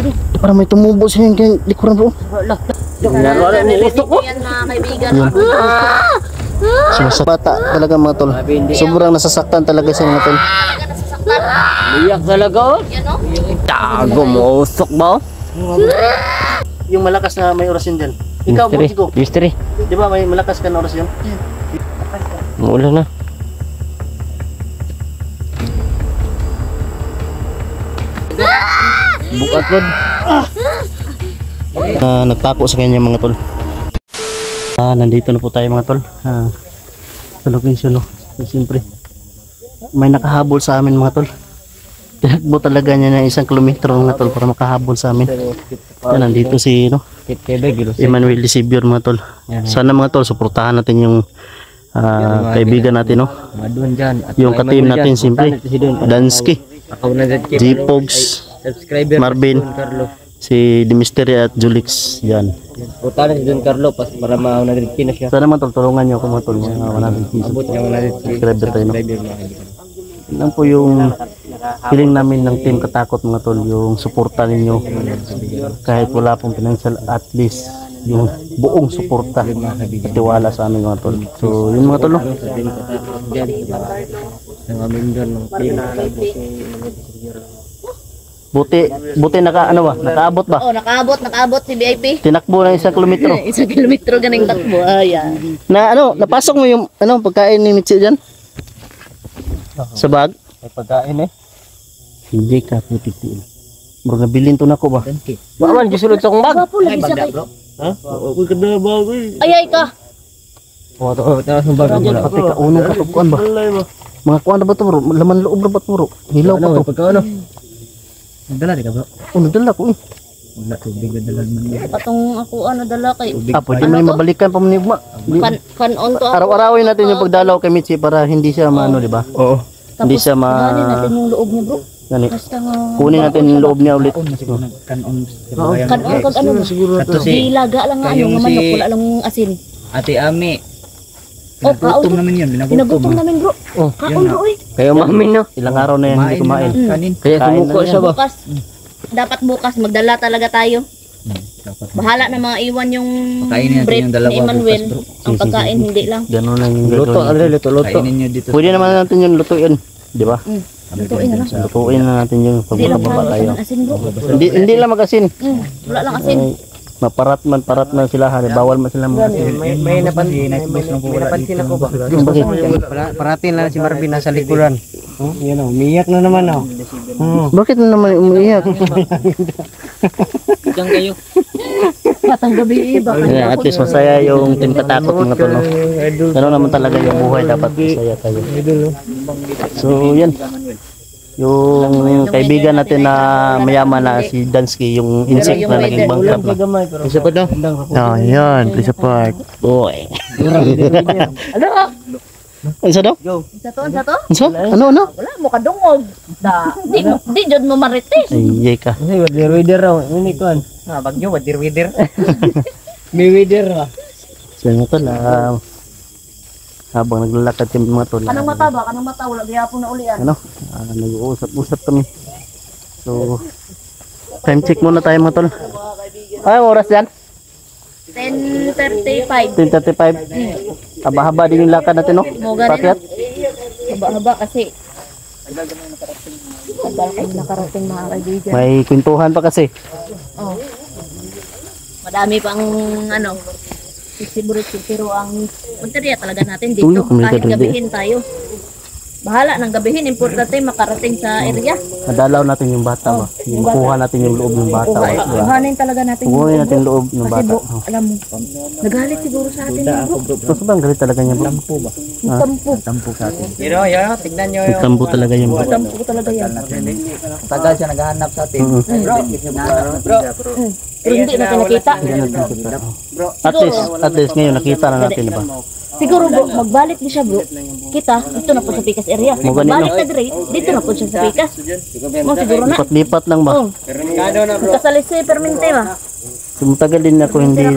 Sige. Parang may tumubo sa yung likuran bro. Wala. Usok ko. Yan mga kaibigan. So, bata talaga mga tol. Sobrang nasasaktan talaga siya mga tol. Iyak talaga oh. Yan o. Tago mo, usok ba oh? Yung malakas na may orasyon dyan. Ikaw bro, Chico. Mystery. Di ba may malakas ka na orasyon? Muulan na. Bukat ko. Nagtako sa kanya mga tol. Nandito na po tayo mga tol. Sa location no. Siyempre. May nakahabol sa amin mga tol. Tinakbo talaga niya ng 1 kilometro mga tol para makahabol sa amin. Yan, nandito si no, Emmanuel Decibur mga tol. Sana mga tol suportahan natin yung kaibigan natin no. Yung ka-team natin siyempre. Dansky, J-Pogs, Marvin, si Dimisteria at Julix. Yan. Putana si Don Carlo para ma-100k na siya. Sana man tol, tulungan niyo ako mga tol. 100k. Abot niya 100k. Subscriber tayo no. Yan po yung feeling namin ng Team Katakot mga tol, yung suporta ninyo kahit wala pong financial, at least yung buong suporta at tiwala sa amin mga tol. So yun mga tol no? Buti nakaabot ba? Oh, nakaabot si VIP. Tinakbo na 1 kilometro. 1 kilometro ganing takbo. Ayan. Napasok mo yung pagkain ni Mitzi dyan? Sa bag? May pagkain eh. Hindi ka putik din. Bro, nabilin to na ko ba? Baman, gisulod sa akong bag. Gapo lagi siya kay. Ha? Ako kada bag eh. Ay ka. O, taas ng bag. Pati ka unong katukuan ba? Mga kuan na ba to bro? Laman loob na ba to bro? Hilaw pa to. Pagkaano? Nagdala di ka bro? Nagdala ko eh. Wala, tubig na dala naman. Patong ako dala kay. Pwede mo yung mabalikan pa mo ni Ugma. Fan-on to ako. Araw-arawin natin yung pagdalaw kay Mitzi para hindi siya maano, di ba? Oo. Hindi siya Kunin natin yung loob niya bro. Gani. Basta nga. Kunin natin yung loob niya ulit. Kanon. Kanon kag ano. Dilaga lang nga nga manok wala lang asin. Ate Ami. Oh, kaon naman yun. Pinagutom namin bro. Kaon bro eh. Kayo mami no? Ilang araw na yan hindi kumain. Kaya sumuko siya ba? Dapat bukas magdala talaga tayo. Bahala na mga iwan yung brief ni Emmanuel. Ang pagkain hindi lang. Ganun lang yung Luto, gagawin. luto. Pwede naman natin yung lutuin, di ba? Lutuin na lang. Lutuin na natin yung Hindi lang pagbababa tayo. asin bro. Hindi lang mag-asin. Wala lang asin. Parat man sila, bawal man sila mag-asin. May napansin ako ba? Parating lang si Marvin nasa likuran. Yan o, umiyak na naman o. Bakit na naman umiiyak? Diyan kayo. Matang gabi iba. At least masaya yung Team Katakot mga tol. Ganun naman talaga yung buhay, dapat masaya tayo. So yan. Yung kaibigan natin na mayaman na si Dansky, yung insect na naging bankrupt na. Isa pa daw? Yan, Lisa Park. Boy. Ano? Isa daw? Isa to? Isa? Ano? Wala mo kadungog. Di jud mo marites. Ay, ka. Wadir-widir raw. Ini kuan. Bagyo, wadir-widir. May widir ra. So yun tol, habang naglalakad yung mga tol. Kanang mata ba? Kanang mata wala gyapon na ulian. Nag-uusap-usap kami. So, time check muna tayo mga tol. Ay, oras yan? 10:35. 10:35. Haba-haba din yung lakad natin, no? Pakyat. Haba-haba kasi tagal kayo nakarating mga kaibigan. May kwentuhan pa kasi. Oh. Madami pang sisiburit pero ang punteriya talaga natin dito. Kahit gabihin tayo. Bahala ng gabihin, importante makarating sa area. Nadalaw natin yung bata ba? Yung kuha natin yung loob ng bata. Kuhanin talaga natin kuhanin natin yung loob ng bata. Alam mo, nagalit siguro sa atin yung bro. So, sobrang galit talaga niya bro. Tampo ba? Tampo sa atin. Pero yun, tignan nyo yung... Tampo talaga yan bro. Tampo talaga yan. Tagal siya naghahanap sa atin. Bro. Pero hindi natin nakita. At least ngayon nakita na natin ba? Siguro bro, magbalik din siya bro. Kita, dito na po sa Pikas area. Magbalik na dire, dito na po siya sa Pikas. Mo siguro na. Lipat lang ba? Kasalisi permente ba? Matagal din ako hindi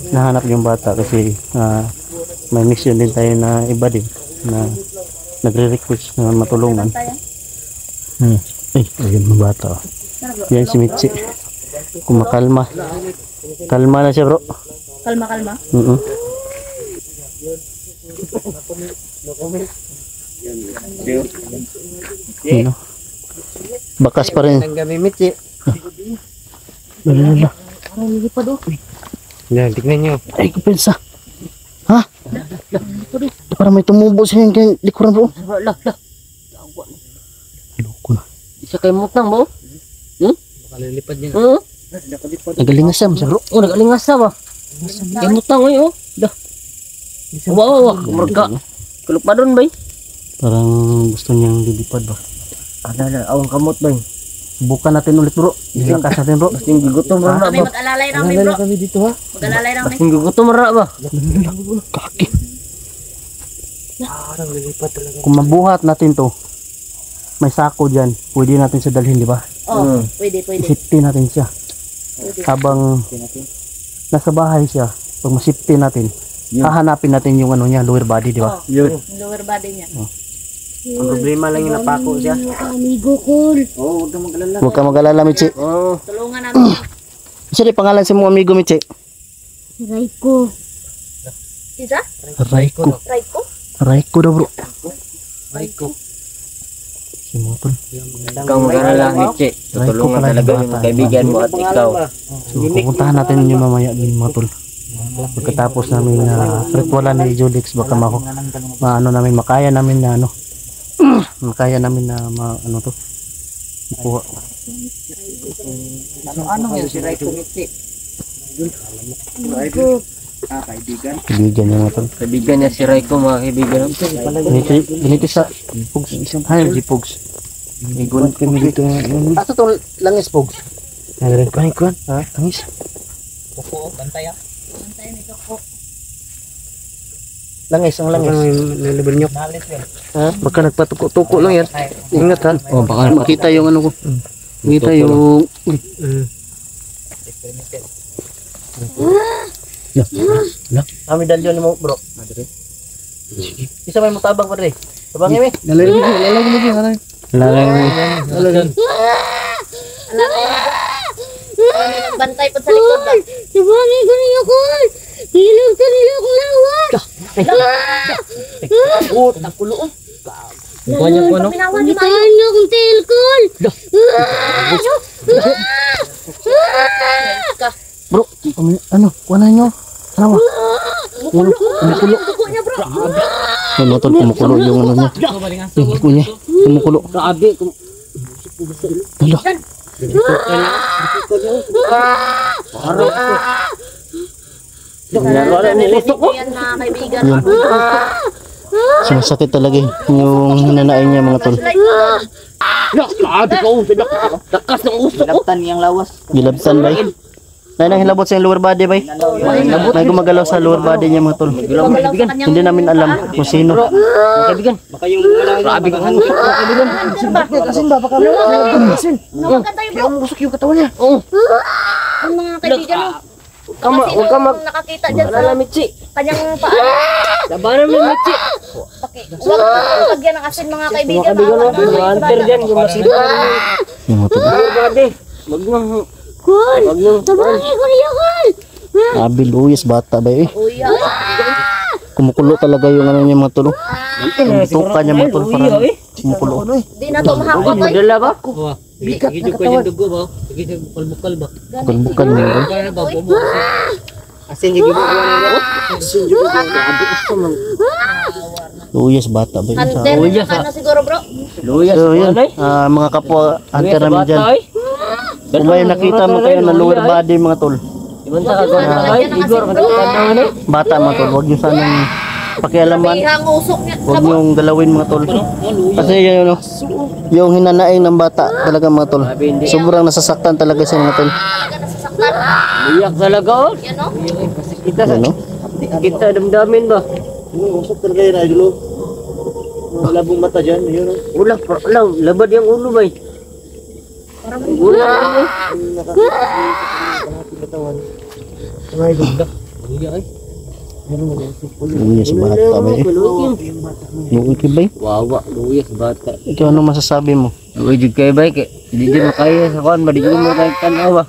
nahanap yung bata kasi may mission din tayo na iba din na nagre-request na matulungan. Ay, ayun yung bata. Yan si Mitzi. Kumakalma. Kalma na siya bro. Kalma, kalma. Ano? Bakas pa rin. Ang gabi Mitzi. Lala. Parang lilipad oh. Yan, tignan nyo. Ay, kupensa. Ha? Parang may tumubo siya yung kay likuran bro. Lah. Loko na. Isa kay mutang mo. Makalilipad niya. Nagalingas siya bro. Oh, nagalingas ba? Kay mutang oh. Dah. Wow, marga. Kalupadon ba? Parang gusto niyang lilipad ba. Awang kamot ba? Subukan natin ulit bro. Ilakas natin bro. Basting gugutom ra Kami ba? mag-alalay namin bro. Kami dito ha. Mag-alalay namin. Basting gugutom ra ba? Kaki. Parang lilipad talaga. Kung mabuhat natin to, may sako dyan. Pwede natin siya dalhin, di ba? Oh, pwede. Isipti natin siya. Habang nasa bahay siya, pag masipti natin, hahanapin natin yung ano niya, lower body, di ba? Oh, yung lower body niya. Ang problema lang yung napako siya. Amigo cool. Oo, huwag kang mag-alala. Huwag ka mag-alala, Michi. Oo. Tulungan namin. Isa rin pangalan sa mong amigo, Michi. Raiko. Isa? Raiko. Raiko? Raiko daw, bro. Raiko. Si Motol. Ikaw mag-alala, Mitzi. Tutulungan talaga yung kaibigan mo at ikaw. So, pupuntahan natin yung mamaya din, Motol. Pagkatapos namin na ritualan ni Judix, baka makaya namin na ano to, makuha. Ano yun si Raiko, Mitzi? Kaibigan. Kaibigan niya, Motol. Kaibigan niya si Raiko, mga kaibigan. Ganito sa Pugs. Ay, si Pugs. Igulat kami dito. Asa to langis, Pugs? Nagaling pa yung kuwan. Ha? Langis? Pupo, bantay ah. Bantay nito po. Langis, ang langis. Nalibal nyo. Ha? Baka nagpatuko-tuko lang yan. Ingat ha. Oh, baka makita yung ano ko. Makita yung... Ah, medalyon mo, bro. Isa may mutabang pa rin. Tabangin mo. Lalagyan. Bantay po sa likod ba? Sabangin ko niyo ko! Hilog ka nila akong lawas! Nakulo. Bukan niya po ano? Bitawan niyo akong telkol! Bro, ano? Kuha nyo. Tama. Kumukulo. Ano tol, kumukulo yung ano niya. Yung hiko niya. Kumukulo. Grabe. Hala. Nalilito ko yan mga kaibigan. Yan. Sumasakit talaga yung hinanain niya mga tol. Grabe ka usap. Lakas ng usap ko. Laptan niyang lawas. Gilabtan ba? Nay nang hilabot sa lower body ba? May gumagalaw sa lower body niya mga tol. Hindi namin alam kung sino. Kaibigan. Baka yung grabe ka usap. Kaibigan. Kasin ba? Baka kasin. Nawagan tayo bro. Musok yung katawan niya. Oo. Ang mga kaibigan mo. Huwag ka mag... Nakakita dyan sa Alala, Mitzi. kanyang paan. Labanan mo, Mitzi. Huwag lagyan ng asin mga kaibigan. Kaibigan mo. Mga hunter dyan. Yung masita. Yung mga tol. Grabe. Wag nang... Kol! Wag nang... Sabangin ko niyo kol! Abil uyas bata ba eh. Uya. Kumukulo talaga yung ano niya mga tol. Yung tuka niya mga tol parang kumukulo. Di na to mahapon ay. Dala ba? Bigat na katawan. Bukal-bukal niya. Asin yung ginagawa nila. Asin yung Uyas bata ba yun? Hunter na siguro bro. Luyas. So yun, mga kapwa hunter namin dyan. Kung may nakita mo kayo na lower body mga tol, Ibanta ka gawin na kayo. Igor, matapatan na bata mga tol, huwag nyo sanang pakialaman, Bihang usok niya. huwag nyo galawin mga tol. Kasi yun, ano, yung hinanaing ng bata talaga mga tol, sobrang nasasaktan talaga siya mga tol. Talaga nasasaktan. Iyak talaga oh. Yan o. Kita Yan, no? kita damdamin ba? Usok talaga yun, idolo. Labong mata dyan, yun. Ulang, labad yung ulo ba eh. Ulang. Luya sa bata ba eh. Luya kay bay. Wawa, luya sa bata. Ikaw ano masasabi mo? Luya jud kay bay kay di jud makaya sa kuan, ba di jud mo kay tanaw ba.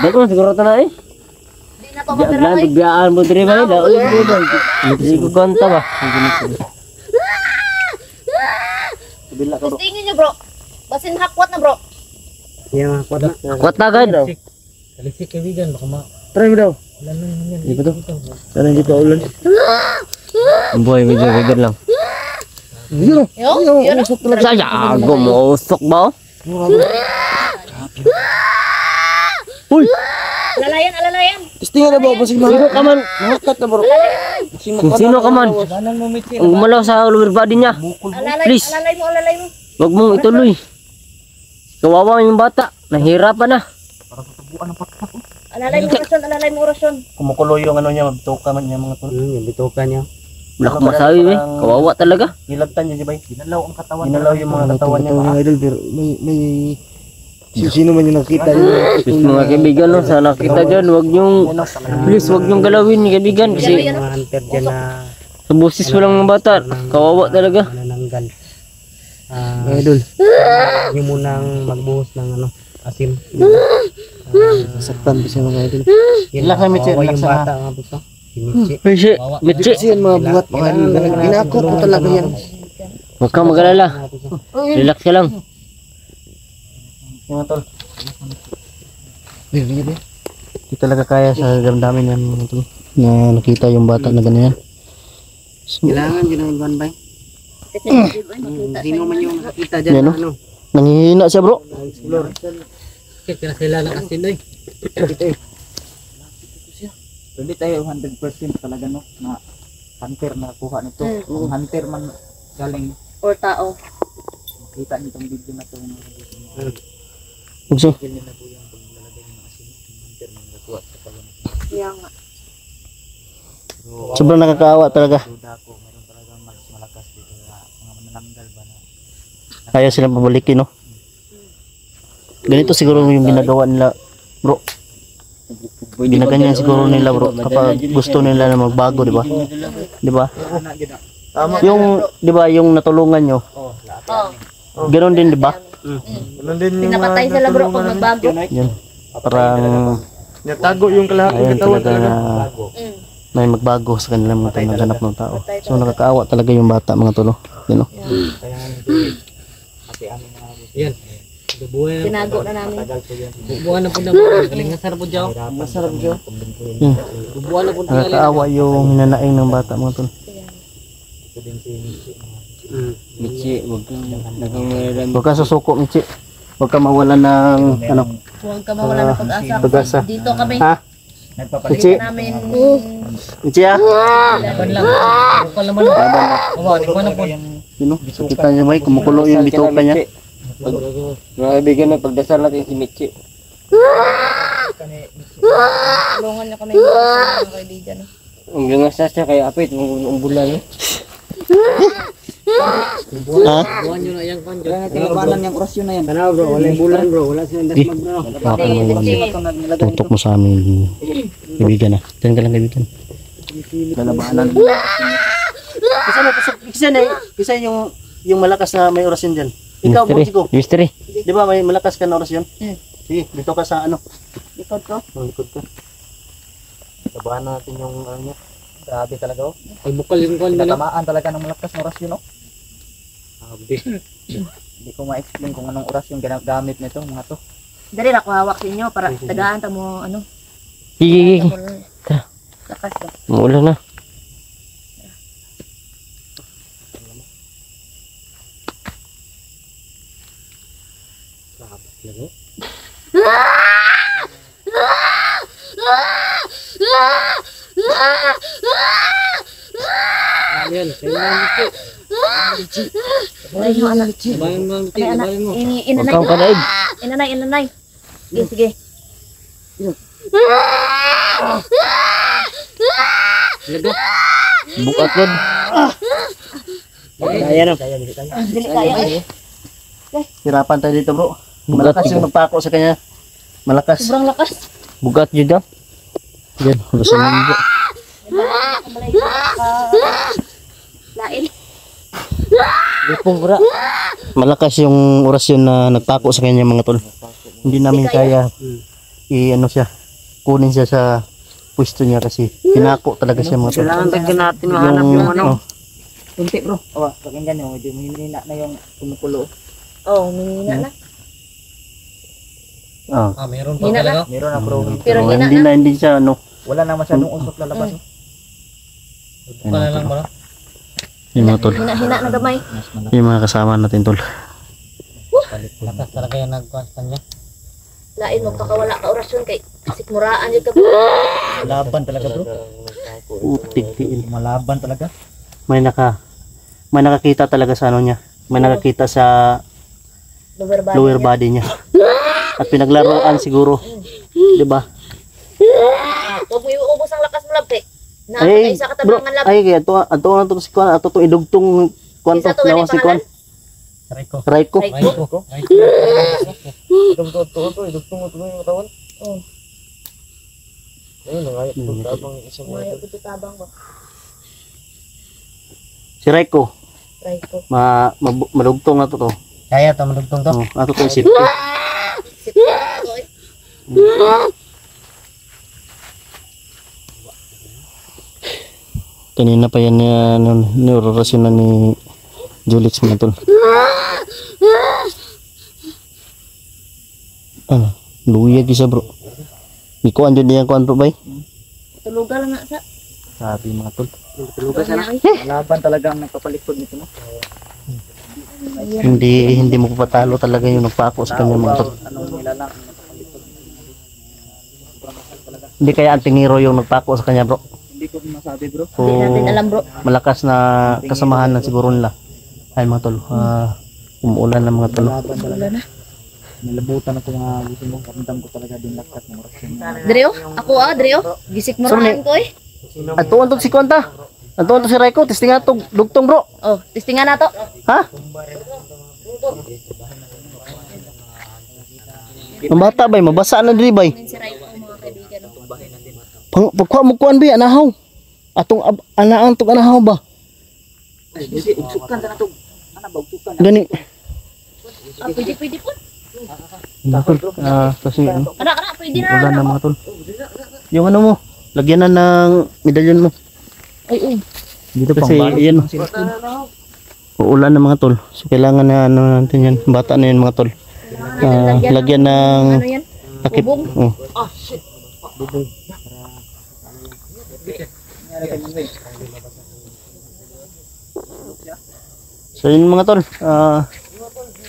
Dako siguro ta na eh. Di na to Di mapira aglan bay. bigaan mo diri bay, daoy mo bay. Di ko konta ba. Kabila ka bro. Tingin nyo bro. Basin hakwat na bro. Yang kuat na. Kuat na gad. Kalisik kaibigan, baka ma... Try mo daw. Wala na yan. Di ba to? Sana hindi pa ulan. Ang buhay medyo gagad lang. Yo, yun o. Saya gumusok ba? Uy! Alalayan. Testingan na ba? Sino ka man? Nakakat na bro. Sino ka man? Banan mo mitsi. Ang gumalaw sa lower body niya. Please. Alalay mo. Huwag mong ituloy. Kawawa yung bata. Nahirapan na. Alalay mo orasyon. Kumukulo yung ano niya, mabituka man niya mga tol. Yung bituka niya. Wala ko masabi eh. Kawawa talaga. Nilagtan niya di ba? Ginalaw ang katawan. Ginalaw yung mga katawan niya. idol pero may sino man yung nakita niya. Please mga kaibigan no, sa nakita dyan, huwag niyong galawin yung kaibigan kasi Yan, mga hunter dyan na sa busis mo lang ng bata. Kawawa talaga. Nananggal. Idol. Yung munang magbuhos ng ano, asim. Saktan ba siya mga idol? Relax na Mitsi, relax yung bata nga po. Mitsi. Mitsi. Yan mga buhat mga idol. Inako ko talaga yan. Huwag kang mag-alala. Relax ka lang. Mga tol. Hindi talaga kaya sa damdamin yan mga tol. Na nakita yung bata na ganyan. Kailangan ginagawan ba? Sino man yung nakita dyan Yan, na no? ano? Nanghihina siya bro. Explore. Kilala kasi doy. Hindi tayo 100% talaga no na hunter na kuha nito. Kung hunter man galing Or tao. makita nitong video na to. Bugso. Yan nga. Sobrang nakakaawa talaga. Duda ko meron talagang mas malakas dito na mga manananggal ba na. Kaya sila pabalikin no. Ganito siguro yung ginagawa nila bro. Ginaganyan siguro nila bro kapag gusto nila na magbago, di ba? Di ba? Yung di ba yung natulungan nyo? Oh. Ganoon din di ba? Pinapatay sila bro kung magbago. Yan. Parang Natago yung ayun talaga na may magbago sa kanilang mga naghanap ng tao. So nakakaawa talaga yung bata mga tulo. Yan no? Yan. Bubuhay. Tinago na namin. Bubuhay na po na mo. Galing nasarap po dyan. Masarap jo. Yan. Bubuhay na po na. Nakakaawa yung hinanaing ng bata mga tulo. Mitsi, huwag kang nagkamalan. Huwag ka susuko Michi. Huwag ka mawalan ng ano. Huwag ka mawala ng pag-asa. Pag-asa. Dito kami. Ha? Michi. Namin. Michi ha? Laban lang. Bukal naman. Awa, di ba na po. Sino? Kita niyo ba? Kumukulo yung bituka niya. Mga kaibigan na pagdasal natin si Mitsi. Tulungan niyo kami mga kaibigan. Ang gangasas siya kay Apit, ang bulan. Ha? Buwan nyo na yung kanjo. Tinabalan yung orasyon na yan. Tanaw bro, wala yung bulan bro, wala silang Di. dasmag bro. Baka naman tutok mo sa amin. Kaibigan na. Diyan ka lang kaibigan. Kalabanan. Kisa yung malakas na may orasyon dyan. Ikaw, Butiko. Mystery. Di ba may malakas ka na orasyon? Sige, dito ka sa ano. Likod ko. Likod ka. Labahan natin yung ano niya. Grabe talaga oh. Ay, bukal yung kwan nila. Tatamaan talaga ng malakas na orasyon oh. Hindi ko ma-explain kung anong orasyon ginagamit nito mga to. Dali na ko hawak sa inyo para tagaan ta mo ano. Gigi. Lakas ka. Maulan na. Yan. Kaya Ay, yung anak. bayan mo ang Ay, anak. bayan mo. Huwag Inanay. kang kanaig. Inanay. Sige, sige. Lago. Bukat yun. Kaya no. Dili kaya. Hirapan tayo dito bro. Malakas yung magpako sa kanya. Malakas. Sobrang lakas. Bukat yun daw. Yan, orasyon mo bro. Lain. Lipong bra. Malakas yung orasyon na nagpako sa kanya mga tol. Hindi namin kaya i-ano siya, kunin siya sa pwesto niya kasi pinako talaga siya mga tol. Kailangan talaga natin mahanap yung ano. Kunti bro. Oh, pakinggan nyo. Medyo mahina na yung kumukulo. Oh, minina na. Ah. Meron Hina na. Meron na bro. Pero So, hina hindi na. na hindi siya ano. Wala na masyadong usok lalabas. lang ba? Yung mga tol. Hina na gamay. Yung mga kasama natin tol. Lakas talaga yung nagkuhan sa kanya. Lain magpakawala ka orasyon kay sikmuraan jud ka. Malaban talaga bro. Utik tiil. Malaban talaga. May nakakita talaga sa ano niya. May nakakita sa lower body niya. At pinaglaruan siguro. 'Di ba? Huwag mo iubos ang lakas mo lab kay. Ay, Isa bro, katabangan lab. ay kaya ato na to si Kwan, ato to idugtong kwanto Isa to lawas si Kwan. Sariko. Raiko. Raiko. May tabang ba? Si Raiko, Raiko. madugtong na to. Kaya to madugtong to. Oh, ato to isip. Kanina pa yan niorasyon na ni Julix mga tol. Ano? Luyag isa bro. Ikuan dyan niya kuan bro bay. Tulugan lang na sa. Sabi mga tol. Tulugan sana. Malaban talaga ang nagpapalikod nito no. Hindi mo papatalo talaga yung nagpako sa kanya mga tol. Anong nilalang? Hindi kaya antingiro yung nagpako sa kanya bro. Hindi ko masabi bro. So, Hindi natin alam bro. malakas na kasamahan na siguro nila. Ay mga tol. Umuulan na mga tol. Malaban talaga na. Nilabutan ako mga gusto mo. Kamdam ko talaga din lakas ng orasyon. Drio, ako Drio. Gisikmuraan ko eh. Atuan to si Kwanta. Atuan to si Raiko. Testingan to dugtong bro. Oh, testingan na to. Ha? Ang bata bay, mabasa na diri bay. Si Raiko mga kaibigan. Pagkuha mo kuan bay, anahaw. Atong anaan tong anahaw ba? Ay, hindi. Ugsukan sana ito. Ano ba? Ugsukan. Gani. Pwede po. Kasi Kana, pwede na. wala na mga tol. Yung ano mo, lagyan na ng medalyon mo. Ay. Dito kasi yan. Uulan na mga tol. So kailangan na ano natin yan. Bata na yan mga tol. Lagyan ng Ano yan? takip. Bubong? Oh. Ah, shit. So yun mga tol.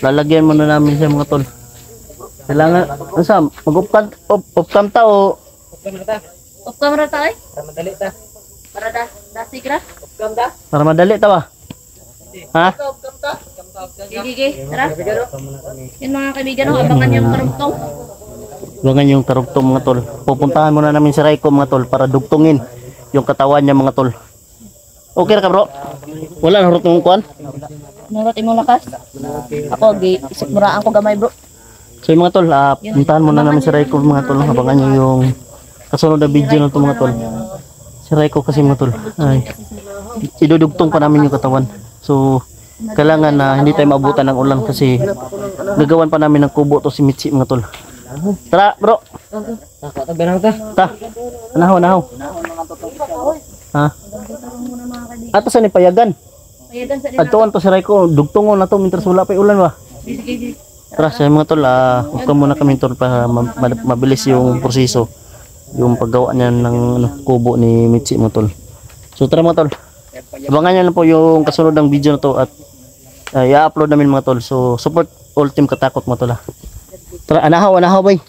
Lalagyan muna namin siya mga tol. Kailangan, ano sa, mag-off-cam ta o Off camera ta eh. Madali ta. Para sigra. para madali ta ba? Ha? Gigi, tara. Yan mga kaibigan, abangan yung karugtong. Gangan yung karugtong mga tol. Pupuntahan muna namin si Raiko mga tol para dugtungin yung katawan niya mga tol. Okay na ka bro? Wala na rutong kuan? Nurot imong lakas. Ako, isikmuraan ko gamay bro. So yung mga tol, puntahan muna namin si Raiko mga tol. Abangan nyo yung kasunod na video na ito mga tol. Si Raiko kasi mga tol, ay, idudugtong pa namin yung katawan. So, kailangan na hindi tayo maabutan ng ulan kasi gagawan pa namin ng kubo to si Mitsi mga tol. Tara bro! Nakatabi ta. Ta! Anahaw. Ha? Ato sa ni payagan. Payagan sa Adtuan to si Raiko, dugtungon na to mintras wala pa ulan ba? Tara sa mga tol, huwag muna kami tol para mabilis yung proseso. Yung paggawa niya ng kubo ni Mitsi mga tol. So tara mga tol. Abangan niyo lang po yung kasunod ng video na to at i-upload namin mga tol. So support all team Katakot mga tol. Tara, anahaw bay.